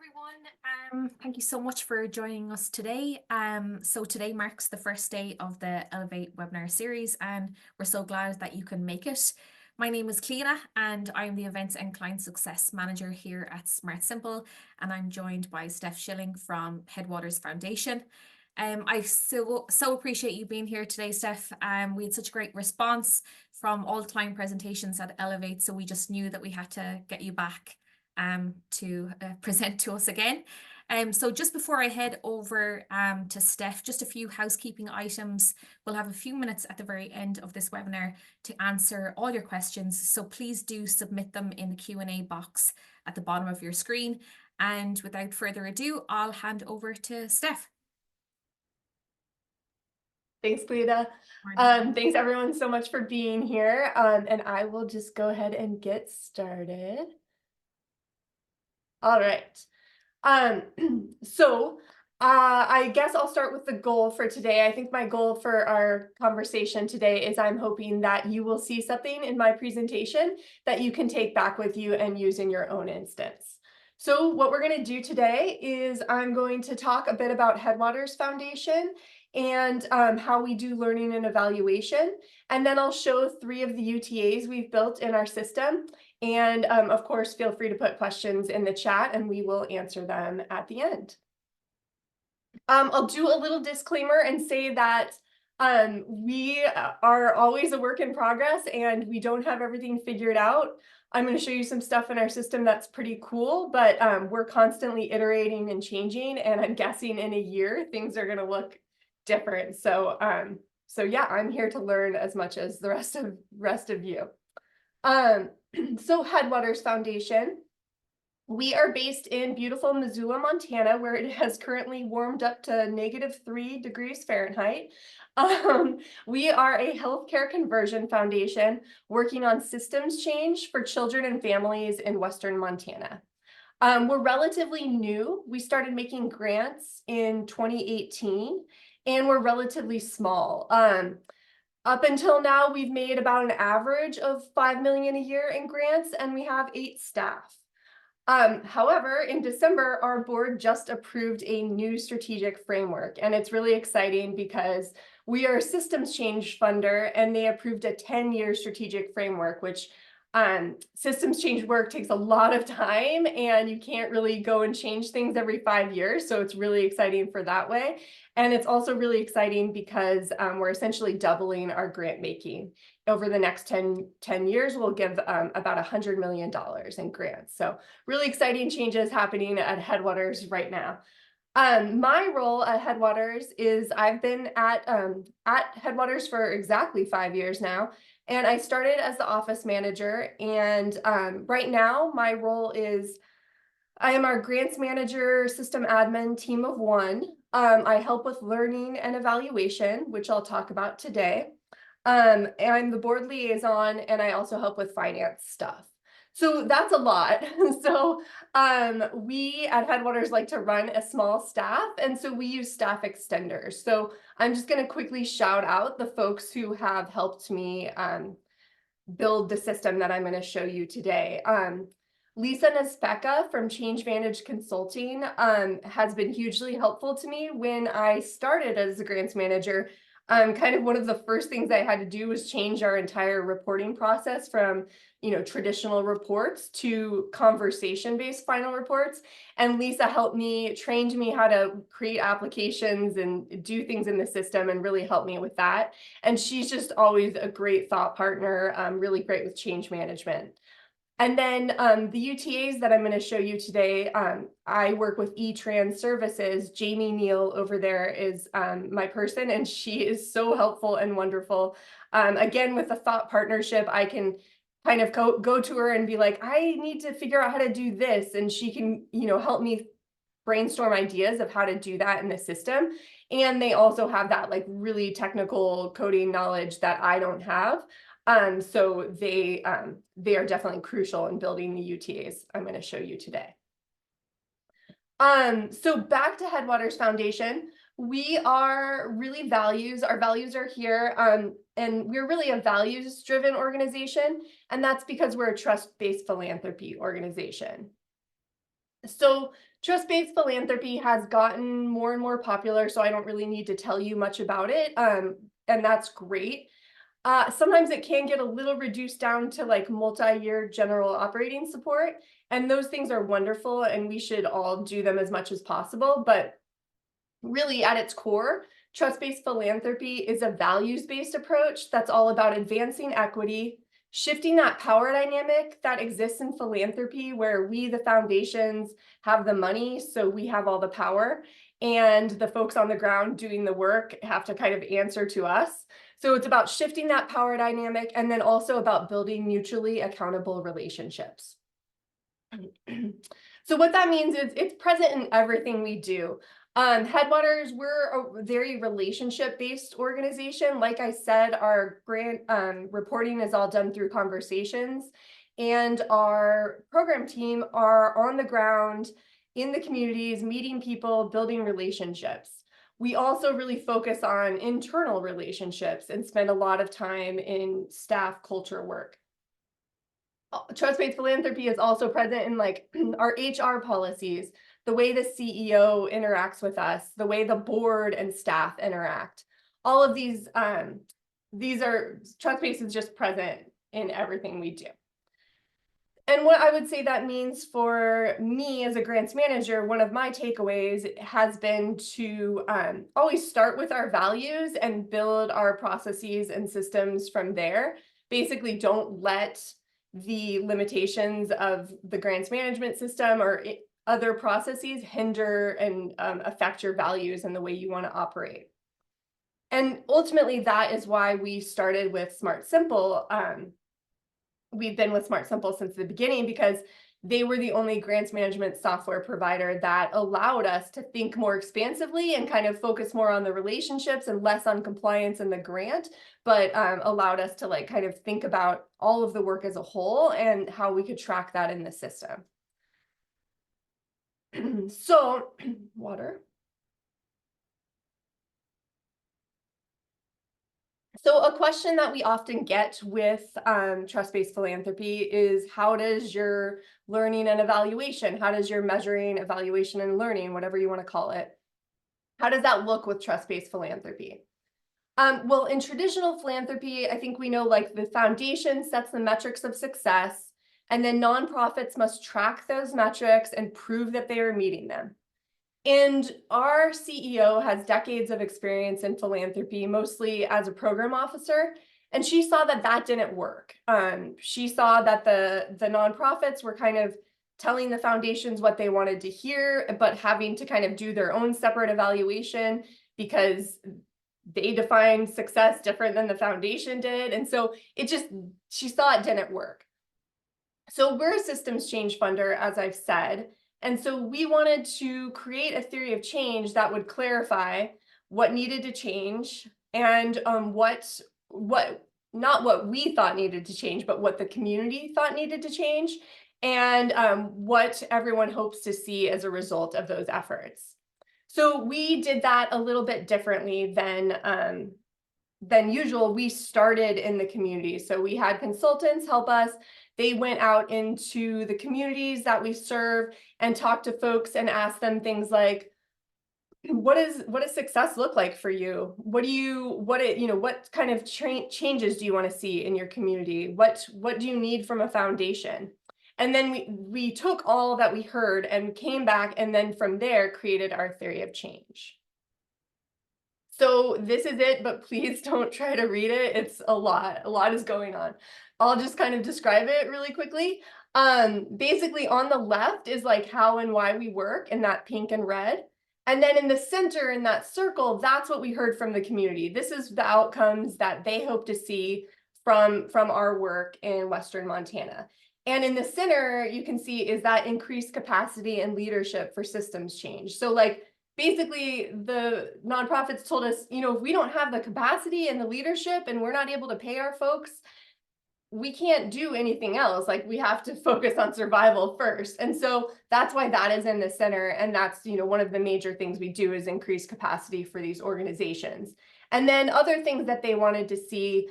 everyone. Thank you so much for joining us today. So today marks the first day of the Elevate webinar series, and we're so glad that you can make it. My name is Cleena, and I'm the Events and Client Success Manager here at SmartSimple, and I'm joined by Steph Schilling from Headwaters Foundation. I so appreciate you being here today, Steph. We had such a great response from all the client presentations at Elevate, so we just knew that we had to get you back to present to us again. So just before I head over to Steph, just a few housekeeping items. We'll have a few minutes at the very end of this webinar to answer all your questions. So please do submit them in the Q&A box at the bottom of your screen. And without further ado, I'll hand over to Steph. Thanks, Cleta. Thanks everyone so much for being here. And I will just go ahead and get started. All right. I guess I'll start with the goal for today. I think my goal for our conversation today is I'm hoping that you will see something in my presentation that you can take back with you and use in your own instance. So what we're going to do today is I'm going to talk a bit about Headwaters Foundation and how we do learning and evaluation. And then I'll show 3 of the UTAs we've built in our system. And of course, feel free to put questions in the chat and we will answer them at the end. I'll do a little disclaimer and say that we are always a work in progress and we don't have everything figured out. I'm going to show you some stuff in our system that's pretty cool, but we're constantly iterating and changing, and I'm guessing in a year things are going to look different. So yeah, I'm here to learn as much as the rest of you. So Headwaters Foundation, we are based in beautiful Missoula, Montana, where it has currently warmed up to -3 degrees Fahrenheit. We are a healthcare conversion foundation working on systems change for children and families in Western Montana. We're relatively new. We started making grants in 2018, and we're relatively small. Up until now, we've made about an average of $5 million a year in grants, and we have 8 staff. However, in December, our board just approved a new strategic framework, and it's really exciting because we are a systems change funder, and they approved a 10-year strategic framework, which systems change work takes a lot of time, and you can't really go and change things every 5 years. So it's really exciting for that way. And it's also really exciting because we're essentially doubling our grant making. Over the next 10 years, we'll give about $100 million in grants. So really exciting changes happening at Headwaters right now. My role at Headwaters is I've been at Headwaters for exactly 5 years now. And I started as the office manager, and right now my role is I am our grants manager, system admin, team of 1. I help with learning and evaluation, which I'll talk about today. And I'm the board liaison, and I also help with finance stuff. So that's a lot. So we at Headwaters like to run a small staff, and so we use staff extenders. So I'm just going to quickly shout out the folks who have helped me build the system that I'm going to show you today. Lisa Nespeka from ChangeVantage Consulting has been hugely helpful to me. When I started as a grants manager, kind of one of the first things I had to do was change our entire reporting process from, traditional reports to conversation-based final reports. And Lisa helped me, trained me how to create applications and do things in the system and really helped me with that. And she's just always a great thought partner, really great with change management. And then the UTAs that I'm going to show you today, I work with eTrans Services. Jamie Neal over there is my person, and she is so helpful and wonderful. Again, with the thought partnership, I can kind of go to her and be like, I need to figure out how to do this. And she can, help me brainstorm ideas of how to do that in the system. And they also have that like really technical coding knowledge that I don't have. So they are definitely crucial in building the UTAs I'm going to show you today. So back to Headwaters Foundation, we are really our values are here, and we're really a values-driven organization, and that's because we're a trust-based philanthropy organization. So Trust-based philanthropy has gotten more and more popular, so I don't really need to tell you much about it, and that's great. Sometimes it can get a little reduced down to like multi-year general operating support, and those things are wonderful, and we should all do them as much as possible. But really, at its core, trust-based philanthropy is a values-based approach that's all about advancing equity, shifting that power dynamic that exists in philanthropy, where we, the foundations, have the money, so we have all the power, and the folks on the ground doing the work have to kind of answer to us. So it's about shifting that power dynamic, and then also about building mutually accountable relationships. So what that means is it's present in everything we do. Headwaters, we're a very relationship-based organization. Like I said, our grant reporting is all done through conversations, and our program team are on the ground in the communities, meeting people, building relationships. We also really focus on internal relationships and spend a lot of time in staff culture work. Trust-based philanthropy is also present in like our HR policies, the way the CEO interacts with us, the way the board and staff interact. All of these are trust-based is just present in everything we do. And what I would say that means for me as a grants manager, one of my takeaways has been to always start with our values and build our processes and systems from there. Basically, don't let the limitations of the grants management system or other processes hinder and affect your values and the way you want to operate. And ultimately, that is why we started with SmartSimple. We've been with SmartSimple since the beginning because they were the only grants management software provider that allowed us to think more expansively and kind of focus more on the relationships and less on compliance and the grant, but allowed us to like kind of think about all of the work as a whole and how we could track that in the system. So, water. So a question that we often get with trust-based philanthropy is, how does your learning and evaluation, how does your measuring, evaluation, and learning, whatever you want to call it, how does that look with trust-based philanthropy? Well, in traditional philanthropy, I think we know like the foundation sets the metrics of success, and then nonprofits must track those metrics and prove that they are meeting them. And our CEO has decades of experience in philanthropy, mostly as a program officer, and she saw that that didn't work. She saw that the nonprofits were kind of telling the foundations what they wanted to hear, but having to kind of do their own separate evaluation because they defined success different than the foundation did. And so she saw it didn't work. So we're a systems change funder, as I've said. And so we wanted to create a theory of change that would clarify what needed to change and not what we thought needed to change, but what the community thought needed to change, and what everyone hopes to see as a result of those efforts. So we did that a little bit differently than usual. We started in the community. So we had consultants help us. They went out into the communities that we serve and talked to folks and asked them things like, what does success look like for you? What kind of changes do you want to see in your community? What do you need from a foundation? And then we took all that we heard and came back, and then from there created our theory of change. So this is it, but please don't try to read it. It's a lot is going on. I'll just kind of describe it really quickly. Basically on the left is like how and why we work in that pink and red. And then in the center in that circle, that's what we heard from the community. This is the outcomes that they hope to see from our work in Western Montana. And in the center, you can see is that increased capacity and leadership for systems change. So like, basically, the nonprofits told us, if we don't have the capacity and the leadership and we're not able to pay our folks, we can't do anything else. Like, we have to focus on survival first. And so that's why that is in the center. And that's, one of the major things we do is increase capacity for these organizations. And then other things that they wanted to see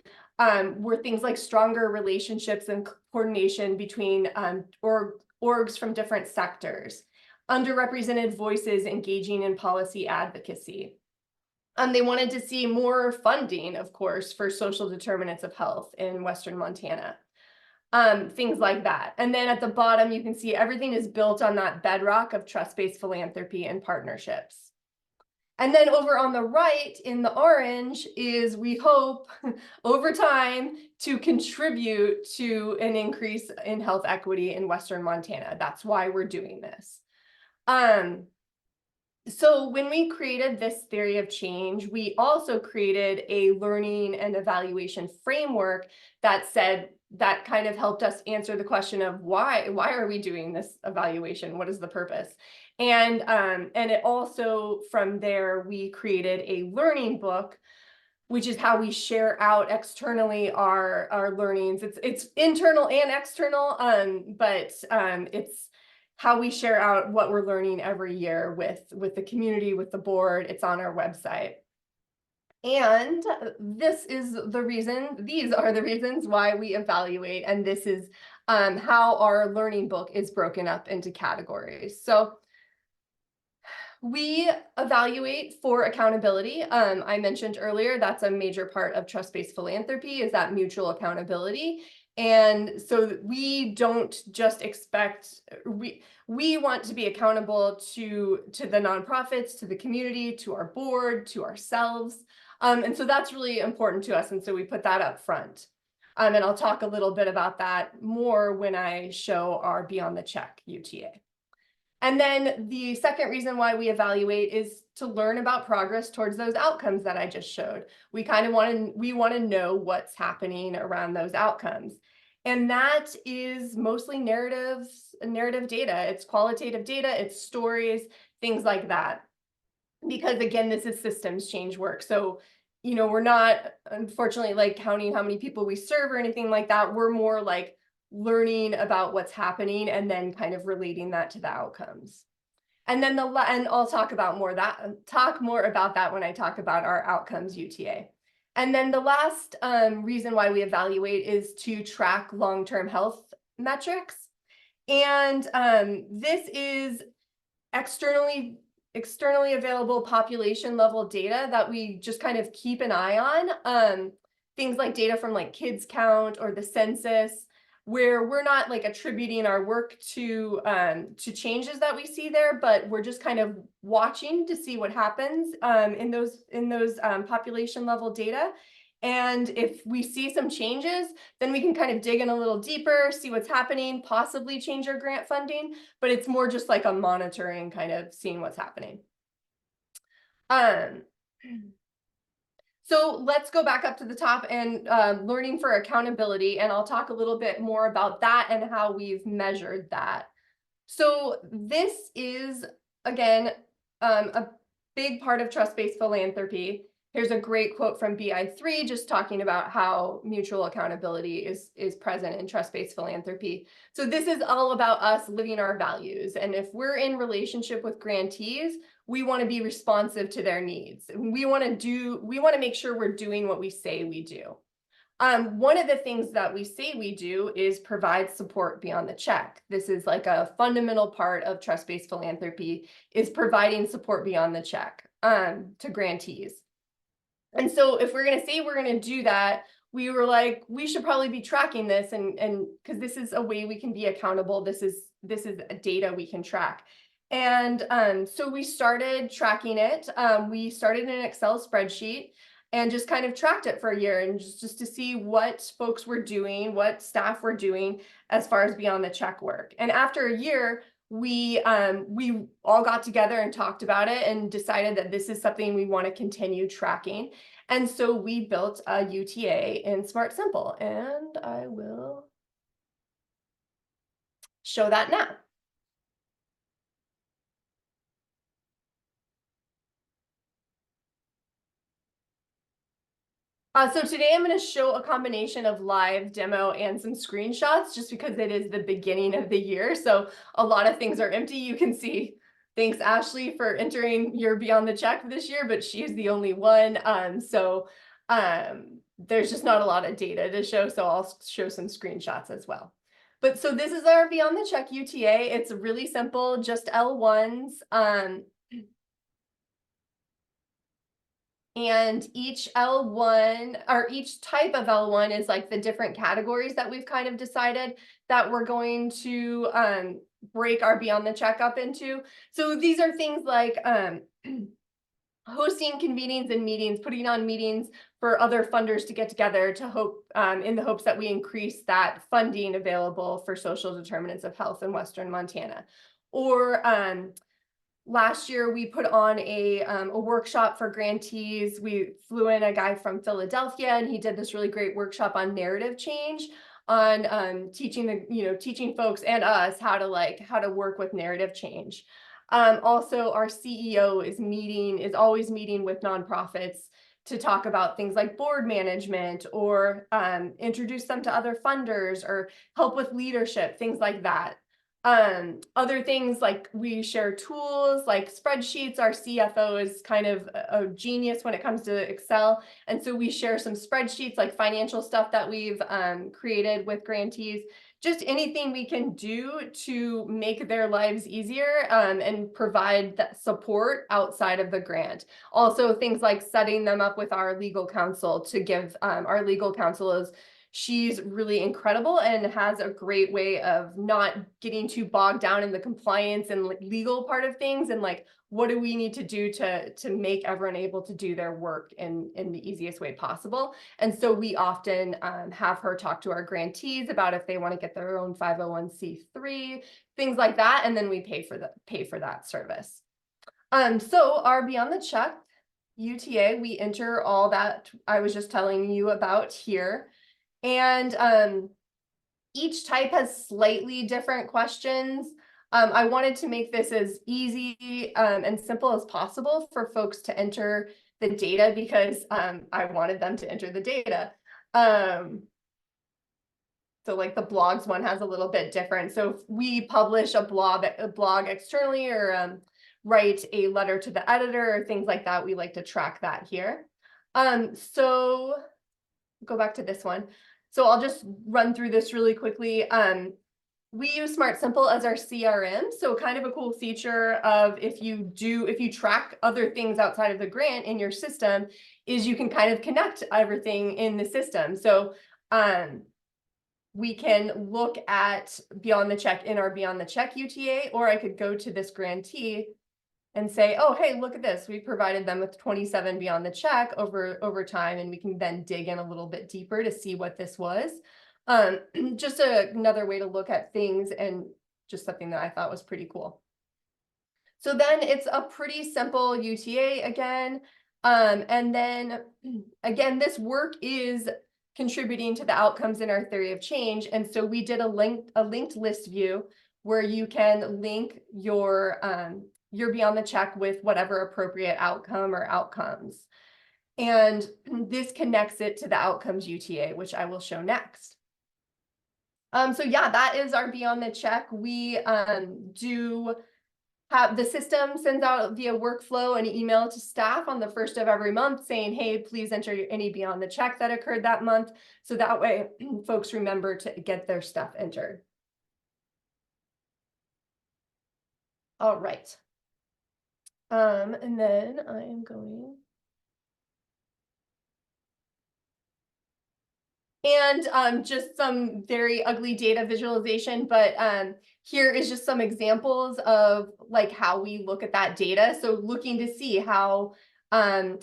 were things like stronger relationships and coordination between orgs from different sectors. underrepresented voices engaging in policy advocacy. They wanted to see more funding, of course, for social determinants of health in Western Montana. Things like that. And then at the bottom, you can see everything is built on that bedrock of trust-based philanthropy and partnerships. And then over on the right in the orange is, we hope over time to contribute to an increase in health equity in Western Montana. That's why we're doing this. So when we created this theory of change, we also created a learning and evaluation framework that kind of helped us answer the question of why are we doing this evaluation? What is the purpose? And it also, from there, we created a learning book, which is how we share out externally our learnings. It's internal and external, but it's how we share out what we're learning every year with the community, with the board. It's on our website. And these are the reasons why we evaluate, and this is how our learning book is broken up into categories. So we evaluate for accountability. I mentioned earlier, that's a major part of trust-based philanthropy, is that mutual accountability. And so we don't just expect, we want to be accountable to the nonprofits, to the community, to our board, to ourselves. And so that's really important to us. And so we put that up front. And I'll talk a little bit about that more when I show our Beyond the Check UTA. And then the second reason why we evaluate is to learn about progress towards those outcomes that I just showed. We want to know what's happening around those outcomes. And that is mostly narrative data. It's qualitative data, it's stories, things like that. Because again, this is systems change work. So, we're not, unfortunately, like counting how many people we serve or anything like that. We're more like learning about what's happening and then kind of relating that to the outcomes. And then and I'll talk more about that when I talk about our outcomes UTA. And then the last reason why we evaluate is to track long-term health metrics. And this is externally available population level data that we just kind of keep an eye on. Things like data from like kids count or the census, where we're not like attributing our work to changes that we see there, but we're just kind of watching to see what happens in those population level data. And if we see some changes, then we can kind of dig in a little deeper, see what's happening, possibly change our grant funding, but it's more just like a monitoring, kind of seeing what's happening. So let's go back up to the top and learning for accountability, and I'll talk a little bit more about that and how we've measured that. So this is, again, a big part of trust-based philanthropy. Here's a great quote from BI3, just talking about how mutual accountability is present in trust-based philanthropy. So this is all about us living our values. And if we're in relationship with grantees, we want to be responsive to their needs. We want to make sure we're doing what we say we do. One of the things that we say we do is provide support beyond the check. This is like a fundamental part of trust-based philanthropy, is providing support beyond the check to grantees. And so if we're going to say we're going to do that, we were like, we should probably be tracking this, and because this is a way we can be accountable. This is data we can track. And so we started tracking it. We started an Excel spreadsheet and just kind of tracked it for a year, and just to see what folks were doing, what staff were doing as far as beyond the check work. And after a year, we all got together and talked about it and decided that this is something we want to continue tracking. And so we built a UTA in SmartSimple, and I will show that now. So today I'm going to show a combination of live demo and some screenshots, just because it is the beginning of the year. So a lot of things are empty. You can see, thanks Ashley for entering your Beyond the Check this year, but she is the only one. There's just not a lot of data to show. So I'll show some screenshots as well. But so this is our Beyond the Check UTA. It's really simple, just L1s. And each L1 or each type of L1 is like the different categories that we've kind of decided that we're going to break our Beyond the Check up into. So these are things like hosting convenings and meetings, putting on meetings for other funders to get together to hope in the hopes that we increase that funding available for social determinants of health in Western Montana. Or last year we put on a workshop for grantees. We flew in a guy from Philadelphia, and he did this really great workshop on narrative change, on teaching folks and us how to work with narrative change. Also, our CEO is always meeting with nonprofits to talk about things like board management, or introduce them to other funders, or help with leadership, things like that. Other things like we share tools like spreadsheets. Our CFO is kind of a genius when it comes to Excel. And so we share some spreadsheets, like financial stuff that we've created with grantees. Just anything we can do to make their lives easier and provide that support outside of the grant. Also, things like setting them up with our legal counsel to give our legal counsel is she's really incredible and has a great way of not getting too bogged down in the compliance and legal part of things, and like, what do we need to do to make everyone able to do their work in the easiest way possible. And so we often have her talk to our grantees about if they want to get their own 501c3, things like that, and then we pay for that service. So our Beyond the Check UTA, we enter all that I was just telling you about here. And each type has slightly different questions. I wanted to make this as easy and simple as possible for folks to enter the data, because I wanted them to enter the data. So like the blogs one has a little bit different. So if we publish a blog externally, or write a letter to the editor, or things like that, we like to track that here. So go back to this one. So I'll just run through this really quickly. We use SmartSimple as our CRM. So kind of a cool feature of if you track other things outside of the grant in your system, is you can kind of connect everything in the system. So we can look at Beyond the Check in our Beyond the Check UTA, or I could go to this grantee and say, oh, hey, look at this. We provided them with 27 Beyond the Check over time, and we can then dig in a little bit deeper to see what this was. Just another way to look at things, and just something that I thought was pretty cool. So then it's a pretty simple UTA again. And then again, this work is contributing to the outcomes in our theory of change. And so we did a linked list view where you can link your Beyond the Check with whatever appropriate outcome or outcomes. And this connects it to the outcomes UTA, which I will show next. So yeah, that is our Beyond the Check. We do have the system sends out via workflow an email to staff on the first of every month saying, hey, please enter any Beyond the Check that occurred that month. So that way folks remember to get their stuff entered. All right. And then I am going. And just some very ugly data visualization, but here is just some examples of like how we look at that data. So looking to see how our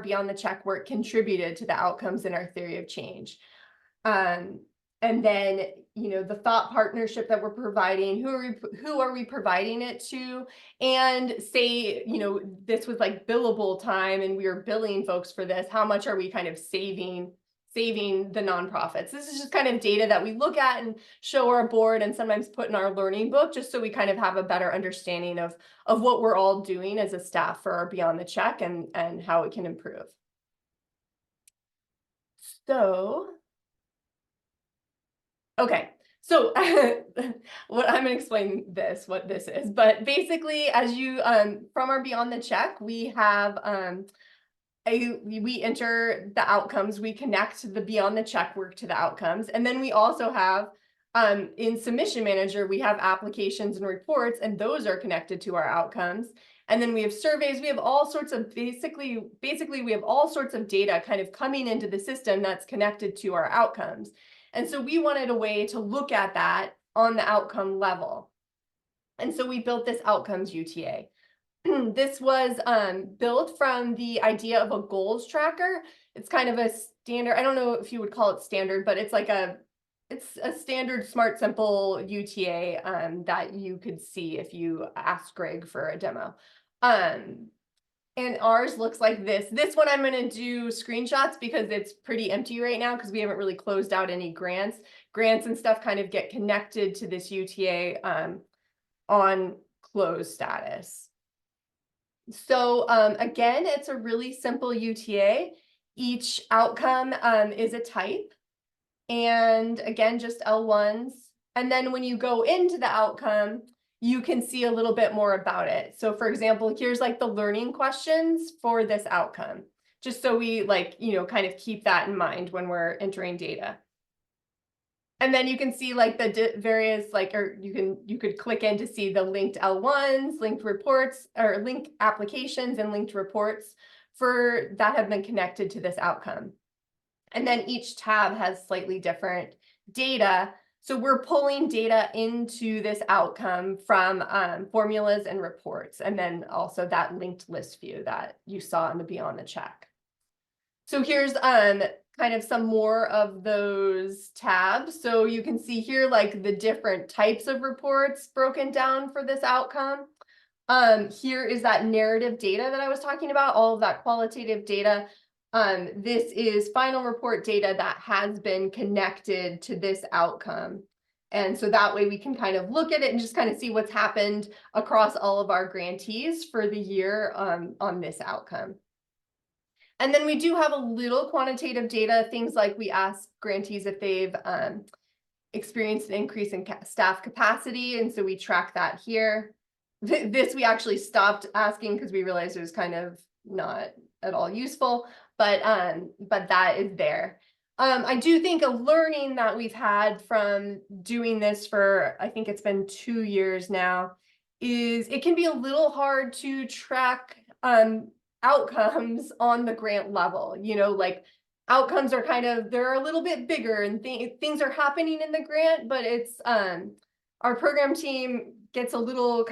Beyond the Check work contributed to the outcomes in our theory of change. And then, the thought partnership that we're providing, who are we providing it to? And say, this was like billable time and we are billing folks for this. How much are we kind of saving the nonprofits? This is just kind of data that we look at and show our board, and sometimes put in our learning book, just so we kind of have a better understanding of what we're all doing as a staff for our Beyond the Check, and how it can improve. So, okay. So what I'm going to explain what this is, but basically, as you from our Beyond the Check, we have we enter the outcomes, we connect the Beyond the Check work to the outcomes, and then we also have In Submission Manager, we have applications and reports, and those are connected to our outcomes. And then we have surveys. We have all sorts of basically we have all sorts of data kind of coming into the system that's connected to our outcomes. And so we wanted a way to look at that on the outcome level. And so we built this outcomes UTA. This was built from the idea of a goals tracker. It's kind of a standard, I don't know if you would call it standard, but it's like it's a standard SmartSimple UTA that you could see if you ask Greg for a demo. And ours looks like this. This one I'm going to do screenshots because it's pretty empty right now because we haven't really closed out any grants. Grants and stuff kind of get connected to this UTA on closed status. So again, it's a really simple UTA. Each outcome is a type. And again, just L1s. And then when you go into the outcome, you can see a little bit more about it. So for example, here's like the learning questions for this outcome, just so we kind of keep that in mind when we're entering data. And then you can see like the various or you could click in to see the linked L1s, linked reports, or linked applications and linked reports for that have been connected to this outcome. And then each tab has slightly different data. So we're pulling data into this outcome from formulas and reports, and then also that linked list view that you saw in the Beyond the Check. So here's kind of some more of those tabs. So you can see here like the different types of reports broken down for this outcome. Here is that narrative data that I was talking about, all of that qualitative data. This is final report data that has been connected to this outcome. And so that way we can kind of look at it and just kind of see what's happened across all of our grantees for the year on this outcome. And then we do have a little quantitative data, things like we ask grantees if they've experienced an increase in staff capacity. And so we track that here. This we actually stopped asking because we realized it was kind of not at all useful, but that is there. I do think a learning that we've had from doing this for, I think it's been 2 years now, is it can be a little hard to track outcomes on the grant level. Like outcomes are they're a little bit bigger and things are happening in the grant, but it's our program team gets a little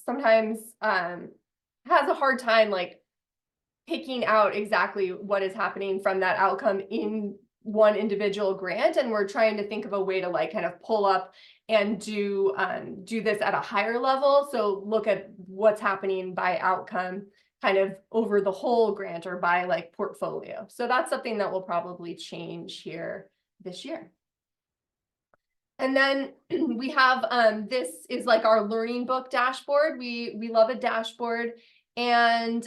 sometimes has a hard time picking out exactly what is happening from that outcome in one individual grant. And we're trying to think of a way to kind of pull up and do this at a higher level. So look at what's happening by outcome kind of over the whole grant or by portfolio. So that's something that will probably change here this year. And then we have, this is our learning book dashboard. We love a dashboard, and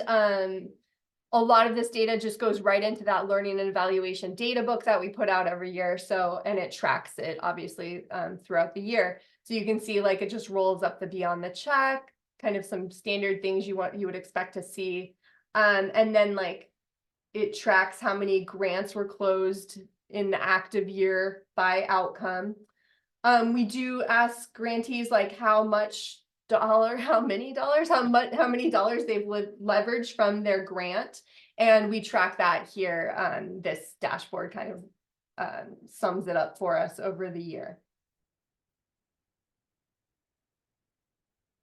a lot of this data just goes right into that learning and evaluation data book that we put out every year. So, and it tracks it obviously throughout the year. So you can see it just rolls up the Beyond the Check, kind of some standard things you would expect to see. And then it tracks how many grants were closed in the active year by outcome. We do ask grantees how many dollars they've leveraged from their grant, and we track that here. This dashboard kind of sums it up for us over the year.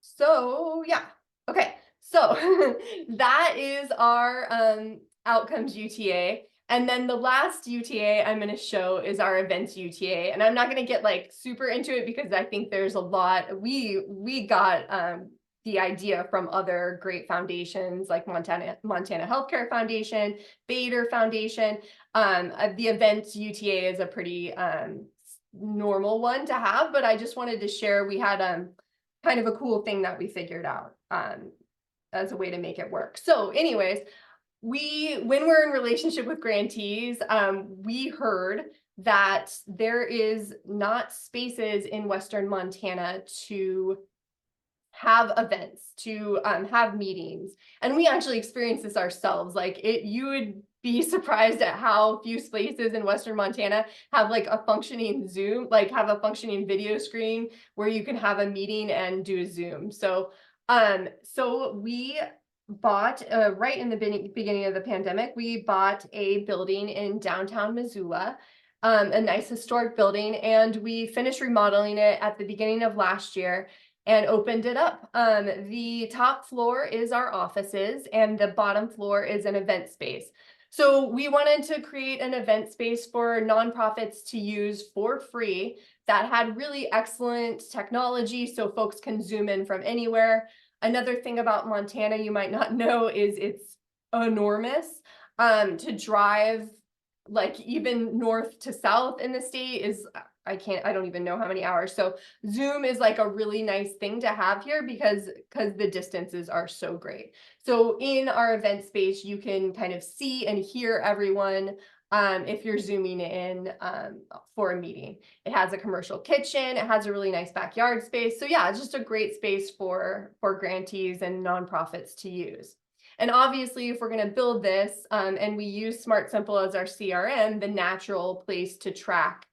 So yeah, okay, so that is our outcomes UTA. And then the last UTA I'm going to show is our events UTA. And I'm not going to get super into it because I think there's a lot. We got the idea from other great foundations like Montana Healthcare Foundation, Bader Foundation. The events UTA is a pretty normal one to have, but I just wanted to share. We had kind of a cool thing that we figured out as a way to make it work. So anyways, when we're in relationship with grantees, we heard that there is not spaces in Western Montana to have events, to have meetings. And we actually experienced this ourselves. You would be surprised at how few places in Western Montana have like a functioning Zoom, like have a functioning video screen where you can have a meeting and do a Zoom. So we bought right in the beginning of the pandemic, we bought a building in downtown Missoula, a nice historic building, and we finished remodeling it at the beginning of last year and opened it up. The top floor is our offices, and the bottom floor is an event space. So we wanted to create an event space for nonprofits to use for free that had really excellent technology so folks can Zoom in from anywhere. Another thing about Montana you might not know is it's enormous. To drive like even north to south in the state is I don't even know how many hours. So Zoom is like a really nice thing to have here because the distances are so great. So in our event space, you can kind of see and hear everyone if you're zooming in for a meeting. It has a commercial kitchen. It has a really nice backyard space. So yeah, it's just a great space for grantees and nonprofits to use. And obviously, if we're going to build this and we use SmartSimple as our CRM, the natural place to track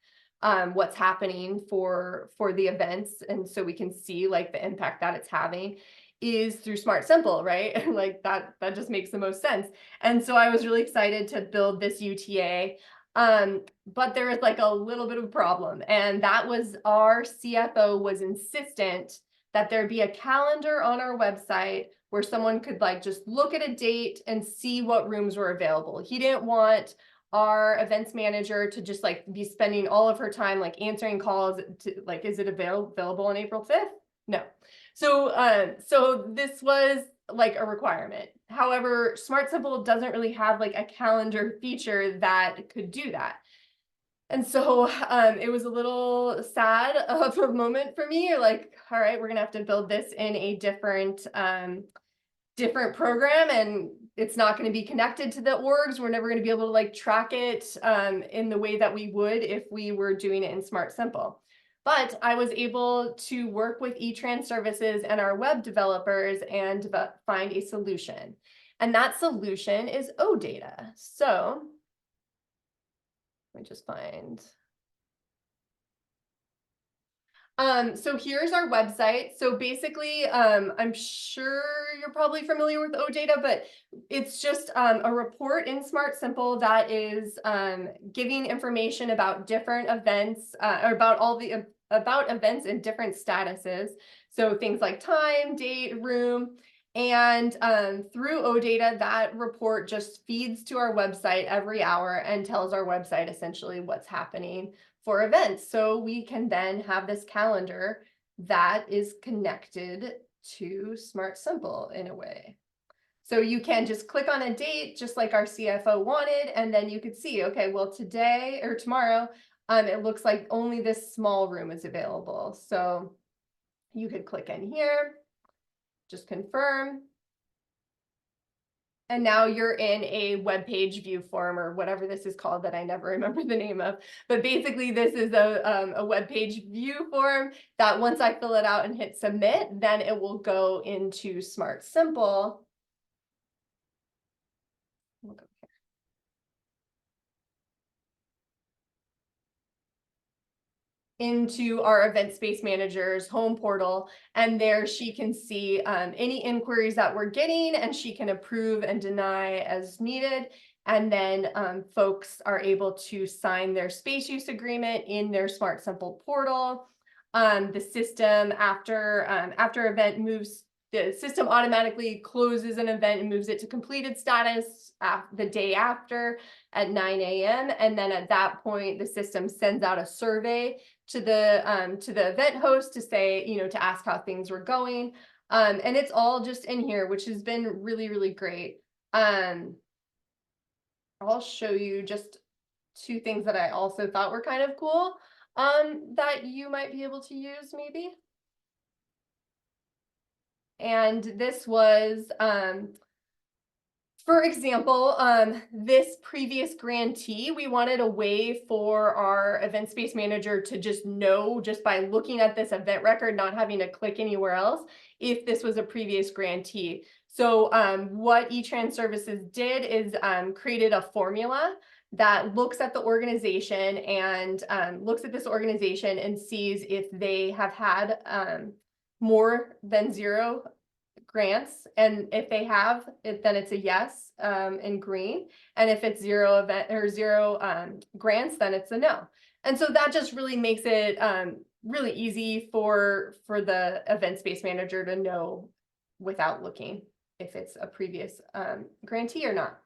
what's happening for the events, and so we can see like the impact that it's having is through SmartSimple, right? Like that just makes the most sense. And so I was really excited to build this UTA. But there was like a little bit of a problem, and that was our CFO was insistent that there be a calendar on our website where someone could like just look at a date and see what rooms were available. He didn't want our events manager to just like be spending all of her time like answering calls to like, is it available on April 5th? No. So this was like a requirement. However, SmartSimple doesn't really have like a calendar feature that could do that. And so it was a little sad of a moment for me. Like, all right, we're gonna have to build this in a different program, and it's not going to be connected to the orgs. We're never going to be able to like track it in the way that we would if we were doing it in SmartSimple. But I was able to work with eTrans services and our web developers and find a solution. And that solution is OData. So let me just find. So here's our website. So basically, I'm sure you're probably familiar with OData, but it's just a report in SmartSimple that is giving information about different events or about all the about events in different statuses. So things like time, date, room. And through OData, that report just feeds to our website every hour and tells our website essentially what's happening for events. So we can then have this calendar that is connected to SmartSimple in a way. So you can just click on a date, just like our CFO wanted, and then you could see, okay, well, today or tomorrow, it looks like only this small room is available. So you could click in here, just confirm. And now you're in a web page view form or whatever this is called that I never remember the name of. But basically, this is a web page view form that once I fill it out and hit submit, then it will go into SmartSimple. Into our event space manager's home portal, and there she can see any inquiries that we're getting, and she can approve and deny as needed. And then folks are able to sign their space use agreement in their SmartSimple portal. The system after event moves, the system automatically closes an event and moves it to completed status the day after at 9 a.m. And then at that point, the system sends out a survey to the event host to say, to ask how things were going. And it's all just in here, which has been really, really great. I'll show you just two things that I also thought were kind of cool that you might be able to use maybe. And this was For example, this previous grantee, we wanted a way for our event space manager to just know, just by looking at this event record, not having to click anywhere else, if this was a previous grantee. So what eTrans Services did is created a formula that looks at the organization and looks at this organization and sees if they have had more than 0 grants, and if they have it, then it's a yes in green, and if it's 0 event or 0 grants, then it's a no. And so that just really makes it really easy for the event space manager to know without looking if it's a previous grantee or not.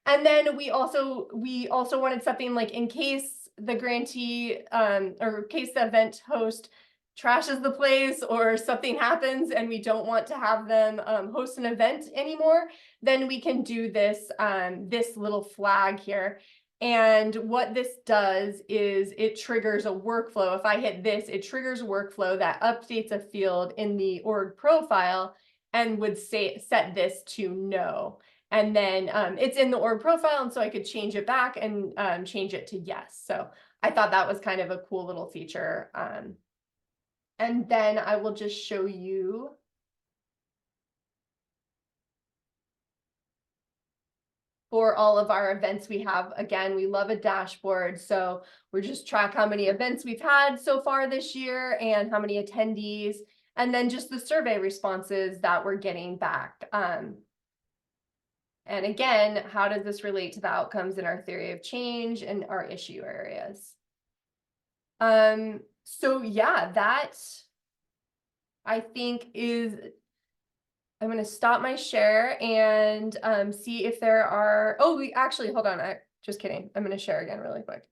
And then we also wanted something like, in case the grantee or in case the event host trashes the place or something happens and we don't want to have them host an event anymore, then we can do this this little flag here. And what this does is it triggers a workflow. If I hit this, it triggers a workflow that updates a field in the org profile and would set this to no. And then it's in the org profile, and so I could change it back and change it to yes. So I thought that was kind of a cool little feature. And then I will just show you for all of our events we have. Again, we love a dashboard. So we're just track how many events we've had so far this year and how many attendees, and then just the survey responses that we're getting back. And again, how does this relate to the outcomes in our theory of change and our issue areas? So yeah, that I think is, I'm going to stop my share and see if there are, oh, we actually, hold on, just kidding. I'm going to share again really quick.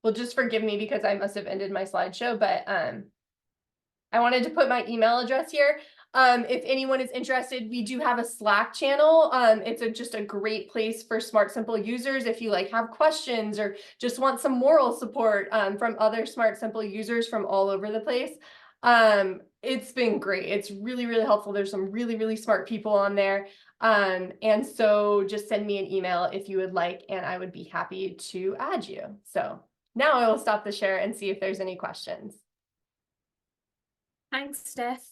Well, just forgive me because I must have ended my slideshow, but I wanted to put my email address here. If anyone is interested, we do have a Slack channel. It's just a great place for SmartSimple users. If you have questions or just want some moral support from other SmartSimple users from all over the place. It's been great. It's really, really helpful. There's some really, really smart people on there. And so just send me an email if you would like, and I would be happy to add you. So now I will stop the share and see if there's any questions. Thanks, Steph.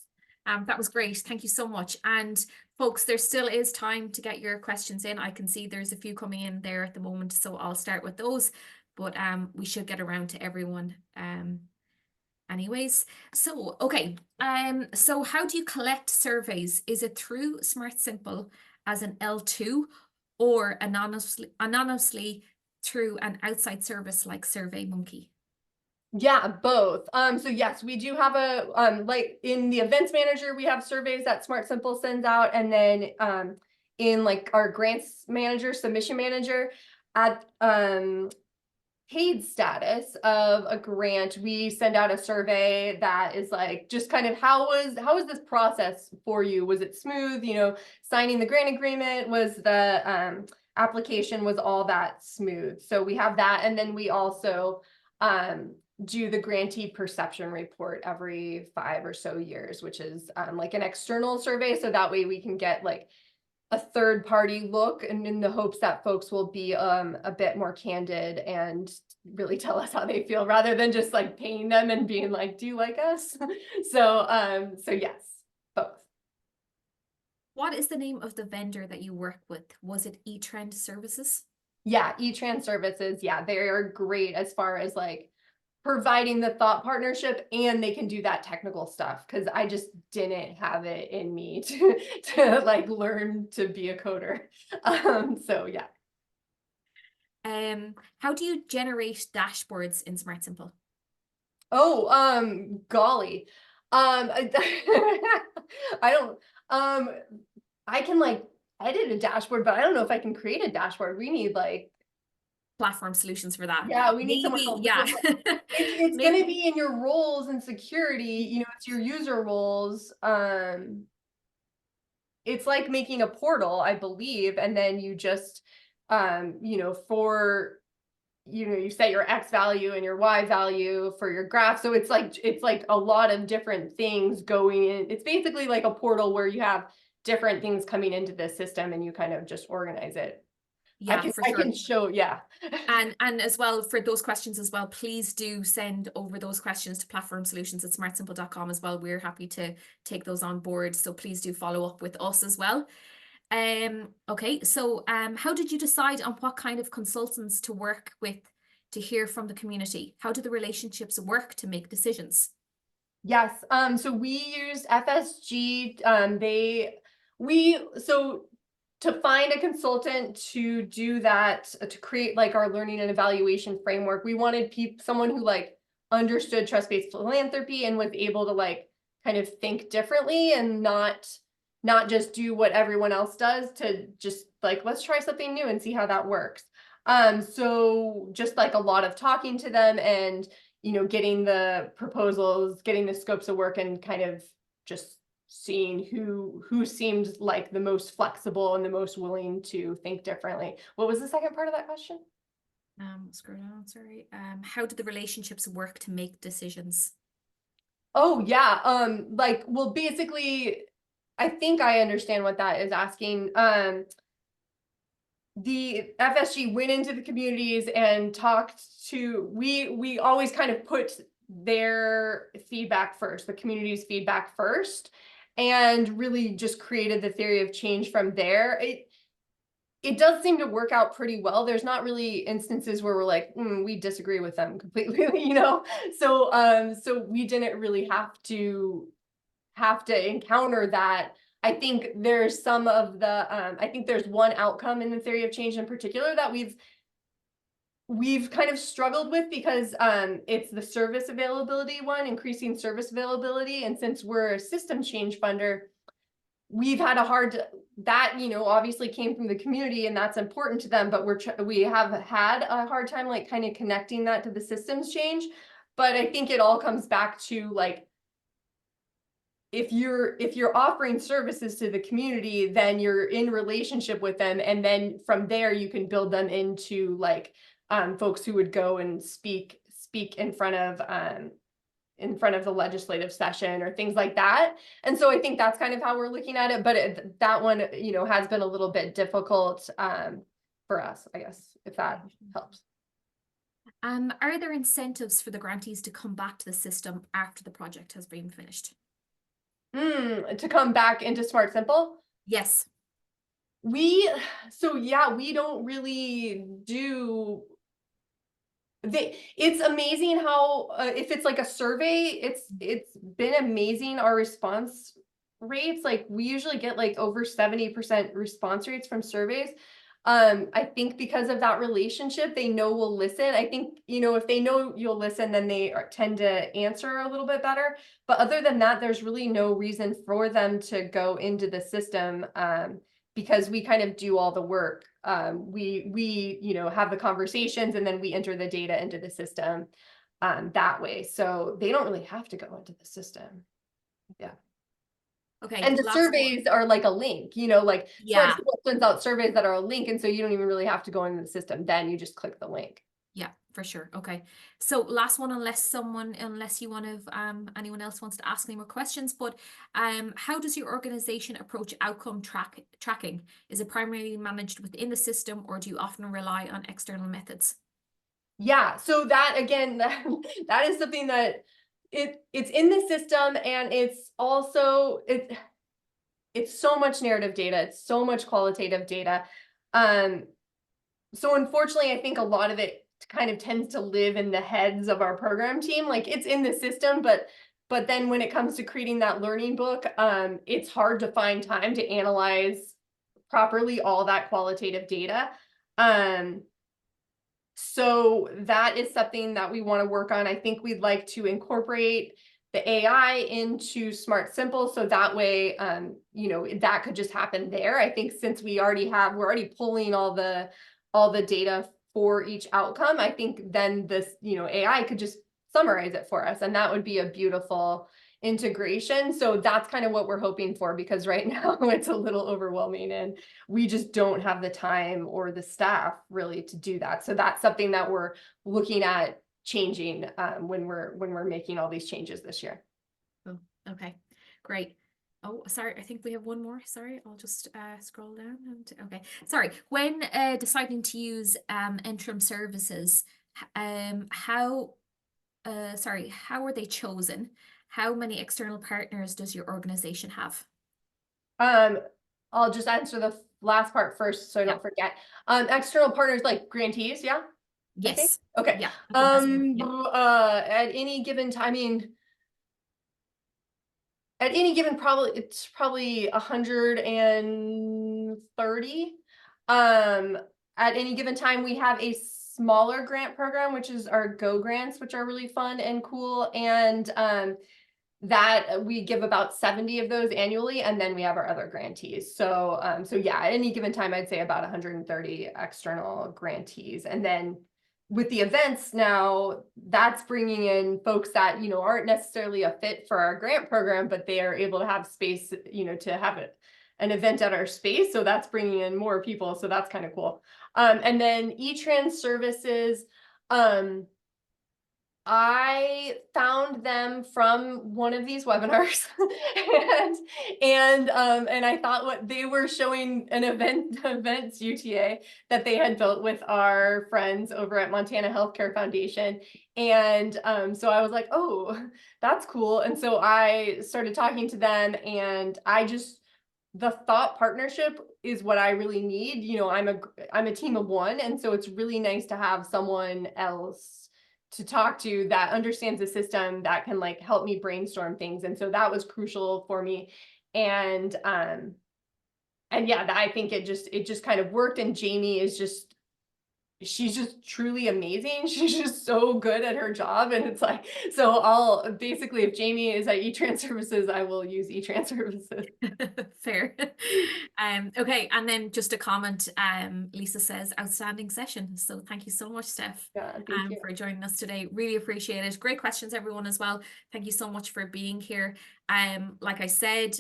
That was great. Thank you so much. And folks, there still is time to get your questions in. I can see there's a few coming in there at the moment, so I'll start with those. But we should get around to everyone. Anyways, so okay. So how do you collect surveys? Is it through SmartSimple as an L2 or anonymously through an outside service like SurveyMonkey? Yeah, both. So yes, we do have a like in the events manager, we have surveys that SmartSimple sends out, and then in like our grants manager, submission manager, at paid status of a grant, we send out a survey that is like just kind of how was this process for you? Was it smooth? Signing the grant agreement, was the application, was all that smooth? So we have that, and then we also do the grantee perception report every 5 or so years, which is like an external survey. So that way we can get like a third party look, and in the hopes that folks will be a bit more candid and really tell us how they feel rather than just like paying them and being like, do you like us? So yes, both. What is the name of the vendor that you work with? Was it eTrend Services? Yeah, eTrans Services. Yeah, they are great as far as like providing the thought partnership, and they can do that technical stuff because I just didn't have it in me to like learn to be a coder. So yeah. How do you generate dashboards in SmartSimple? Oh, golly. I don't I can like edit a dashboard, but I don't know if I can create a dashboard. We need like, Platform solutions for that. yeah, we need someone Maybe, help yeah. with it's Maybe. gonna be in your roles and security, it's your user roles. It's like making a portal, I believe, and then you just for you set your X value and your Y value for your graph. So it's like a lot of different things going in. It's basically like a portal where you have different things coming into the system and you kind of just organize it. I Yeah, can for I can sure. show, yeah. And as well, for those questions as well, please do send over those questions to platformsolutions@smartsimple.com as well. We're happy to take those on board. So please do follow up with us as well. Okay, so how did you decide on what kind of consultants to work with to hear from the community? How do the relationships work to make decisions? Yes, so we used FSG. So to find a consultant to do that, to create like our learning and evaluation framework, we wanted someone who like understood trust-based philanthropy and was able to like kind of think differently and not just do what everyone else does, to just like, let's try something new and see how that works. So just like a lot of talking to them and getting the proposals, getting the scopes of work, and kind of just seeing who seemed like the most flexible and the most willing to think differently. What was the second part of that question? Scroll down, sorry. How do the relationships work to make decisions? Oh yeah, like, well, basically, I think I understand what that is asking. The FSG went into the communities and talked to, we always kind of put their feedback first, the community's feedback first, and really just created the theory of change from there. It does seem to work out pretty well. There's not really instances where we're like, we disagree with them completely, you know. So we didn't really have to encounter that. I think there's some of the I think there's one outcome in the theory of change in particular that we've kind of struggled with, because it's the service availability one, increasing service availability. And since we're a system change funder, we've had a hard that obviously came from the community and that's important to them, but we have had a hard time like kind of connecting that to the systems change. But I think it all comes back to like, if you're offering services to the community, then you're in relationship with them, and then from there you can build them into like folks who would go and speak in front of the legislative session or things like that. And so I think that's kind of how we're looking at it. But that one has been a little bit difficult for us, I guess, if that helps. Are there incentives for the grantees to come back to the system after the project has been finished? To come back into SmartSimple. Yes. So yeah, we don't really do. It's amazing how if it's like a survey, it's been amazing, our response rates. Like we usually get like over 70% response rates from surveys. I think because of that relationship, they know we'll listen. I think, if they know you'll listen, then they tend to answer a little bit better. But other than that, there's really no reason for them to go into the system, because we kind of do all the work. We have the conversations, and then we enter the data into the system that way. So they don't really have to go into the system. Yeah. Okay, And the last one. surveys are like a link, like Yeah. SmartSimple sends out surveys that are a link. And so you don't even really have to go into the system. Then you just click the link. Yeah, for sure. Okay. So last one, unless you want to, anyone else wants to ask any more questions, but how does your organization approach outcome tracking? Is it primarily managed within the system, or do you often rely on external methods? Yeah. So that again, that is something that it's in the system, and it's also it's so much narrative data, it's so much qualitative data. So unfortunately, I think a lot of it kind of tends to live in the heads of our program team. Like it's in the system, but then when it comes to creating that learning book, it's hard to find time to analyze properly all that qualitative data. So that is something that we want to work on. I think we'd like to incorporate the AI into SmartSimple, so that way, that could just happen there. I think since we're already pulling all the data for each outcome, I think then this, AI could just summarize it for us, and that would be a beautiful integration. So that's kind of what we're hoping for, because right now it's a little overwhelming and we just don't have the time or the staff really to do that. So that's something that we're looking at changing when we're making all these changes this year. Oh, okay, great. Oh, sorry, I think we have one more. Sorry, I'll just scroll down. Okay, sorry. When deciding to use interim services, how how are they chosen? How many external partners does your organization have? Um, I'll just answer the last part first so I Yeah. don't forget. External partners like grantees, yeah, I think. Yes. Okay. Yeah, I think that's right. Yeah. At any given time, I mean, at any given probably it's probably 130. Um, at any given time, we have a smaller grant program, which is our Go grants, which are really fun and cool. And that we give about 70 of those annually, and then we have our other grantees. So yeah, at any given time, I'd say about 130 external grantees. And then with the events now, that's bringing in folks that, aren't necessarily a fit for our grant program, but they are able to have space, to have an event at our space. So that's bringing in more people. So that's kind of cool. And then e-trans services, I found them from one of these webinars and I thought what they were showing an events UTA that they had built with our friends over at Montana Healthcare Foundation. And so I was like, oh, that's cool. And so I started talking to them, and the thought partnership is what I really need. I'm a team of one, and so it's really nice to have someone else to talk to that understands the system, that can like help me brainstorm things. And so that was crucial for me. And yeah, I think it just kind of worked. And Jamie is just, she's just truly amazing. She's just so good at her job. And it's like, so I'll basically, if Jamie is at eTrans Services, I will use eTrans Services. Fair. Okay, and then just a comment, Lisa says, outstanding session. So thank you so much, Steph, Yeah, thank you. for joining us today. Really appreciate it. Great questions, everyone, as well. Thank you so much for being here. Like I said,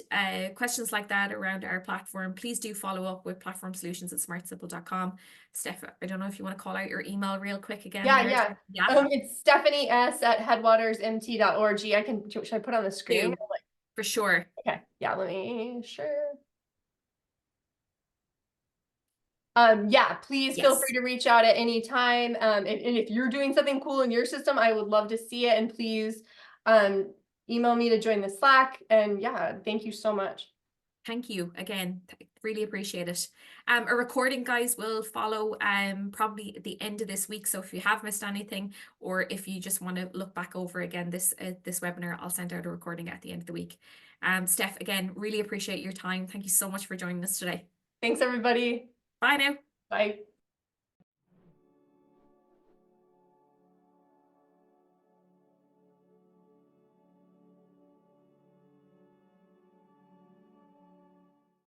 questions like that around our platform, please do follow up with platform solutions at smartsimple.com. Steph, I don't know if you want to call out your email real quick again Yeah, there. yeah. Yeah, It's Stephanie S at headwatersmt.org. Should I put on the screen? do, for sure. Okay. Yeah, let me sure. Yeah, please feel free Yes. to reach out at any time. And if you're doing something cool in your system, I would love to see it. And please um, email me to join the Slack. And yeah, thank you so much. Thank you again. Really appreciate it. A recording, guys, will follow probably at the end of this week. So if you have missed anything, or if you just want to look back over again this webinar, I'll send out a recording at the end of the week. Steph, again, really appreciate your time. Thank you so much for joining us today. Thanks, everybody. Bye now. Bye.